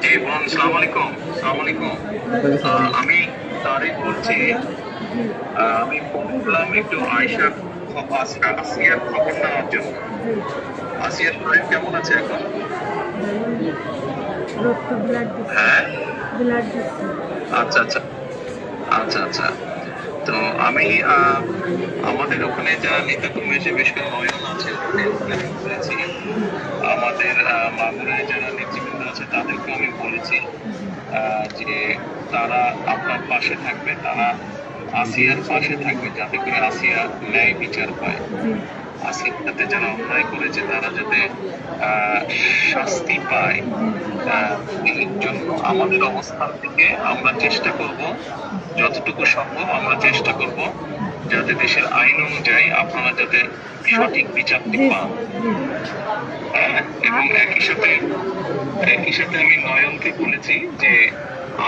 জি বোন, সালাম আলাইকুম। সালাম আলাইকুম। আমি তারিক বলছি। আমি ফোন করলাম একটু আসিয়ার খবর নেওয়ার জন্য। আসিয়ার শরীর কেমন আছে এখন? রক্ত ব্লাড দিচ্ছে, হ্যাঁ, ব্লাড দিচ্ছে। আচ্ছা আচ্ছা, আচ্ছা আচ্ছা। তো আমি আমাদের ওখানে যারা নেতা কর্মী আছে, বেশ করে নয়ন আছে, ওখানে প্ল্যান করেছি। আমাদের মাগুরায় যারা নেতৃবৃন্দ আছে তাদেরকে আমি বলেছি যে তারা আপনার পাশে থাকবে, তারা আসিয়ার পাশে থাকবে, যাতে করে আসিয়া ন্যায় বিচার পায়। জি আসিয়ার সাথে যারা অন্যায় করেছে তারা যাতে আহ, শাস্তি পায়। এই জন্য আমাদের অবস্থান থেকে আমরা চেষ্টা করব, যতটুকু সম্ভব আমরা চেষ্টা করব যাতে দেশের আইন অনুযায়ী আপনারা যাতে সঠিক বিচারটি জি পান। জি। হ্যাঁ, এবং একই সাথে আমি নয়নকে বলেছি যে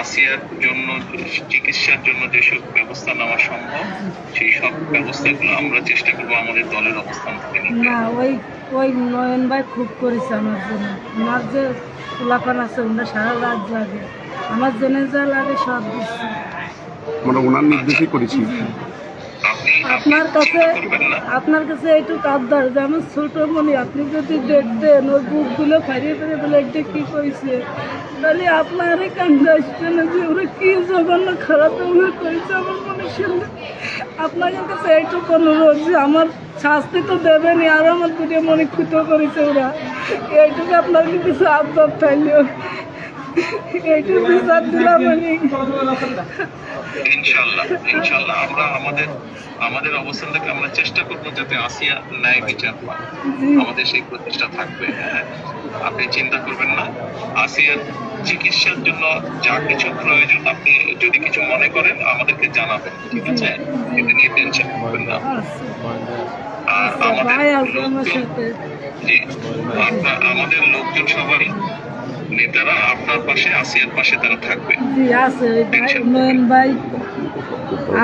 আসিয়ার জন্য চিকিৎসার জন্য যেসব ব্যবস্থা নেওয়া সম্ভব সেই সব ব্যবস্থাগুলো আমরা চেষ্টা করবো আমাদের দলের অবস্থান থেকে নিতে। না, ওই ওই নয়ন ভাই খুব করেছে আমার জন্য। আমার যে পোলাপান আছে ওনারা সারা রাত জাগে, আমার জন্য যা লাগে সব দিচ্ছে। মানে ওনার আচ্ছা, নির্দেশই করেছি। আপনি আপনি আপনার কাছে চিন্তা করবেন না। আপনার কাছে এইটুকু আবদার যে আমার ছোট মনি আপনি যদি দেখতেন ওর বুকগুলো ফারিয়ে ফারিয়ে ব্লাডটা কি করেছে, তাহলে আপনারই কান্দে আসবে না যে ওরা কি জঘন্য খারাপ ব্যবহার করেছে আমার মনের সামনে। আপনাদের কাছে এইটুকু অনুরোধ যে আমার শাস্তি তো দেবেনি, আর আমার দুটো মনে ক্ষুতো করেছে ওরা, এইটুকু আপনার কিছু আবদার থাকলেও এইটুকু বিচার দিলাম আমি। ইনশাল্লাহ ইনশাল্লাহ আমরা আমাদের আমাদের অবস্থান থেকে আমরা চেষ্টা করবো যাতে আসিয়া ন্যায় বিচার পায়। আমাদের সেই প্রচেষ্টা থাকবে। হ্যাঁ, আপনি চিন্তা করবেন না। আসিয়ার চিকিৎসার জন্য যা কিছু প্রয়োজন আপনি যদি কিছু মনে করেন আমাদেরকে জানাবেন, ঠিক আছে? এটা নিয়ে টেনশন করবেন না। আর আমাদের ভাই আছে আমার লোকজন, সাথে। জি, আমাদের লোকজন সবাই নেতারা আপনার পাশে, আসিয়ার পাশে তারা থাকবে। জি আছে ওই ভাই নয়ন ভাই,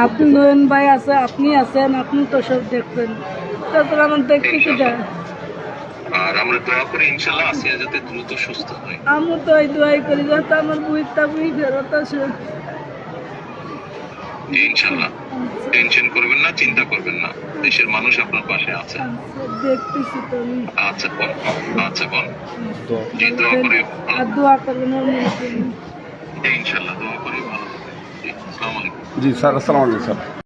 আপনি নয়ন ভাই আছে, আপনি আছেন, আপনি তো সব দেখবেন, তারপর আমার দেখতে কি যায়। আর আমরা দোয়া করি ইনশাল্লাহ আসিয়া যাতে দ্রুত সুস্থ হয়। আমি তো এই দোয়াই করি যাতে আমার বুঝটা বুঝি ফেরত আসে। জি, ইনশাল্লাহ টেনশন করবেন না, চিন্তা করবেন না, দেশের মানুষ আপনার পাশে আছে। দেখতেছি তো আমি। আচ্ছা বোন, আচ্ছা বোন, জি দোয়া করে ভালো, আর দোয়া করবেন ওর মনে করি। জি, ইনশাল্লাহ দোয়া করে ভালো থাকবেন। জি, আসসালামু আলাইকুম। জি স্যার, আসসালামু আলাইকুম স্যার।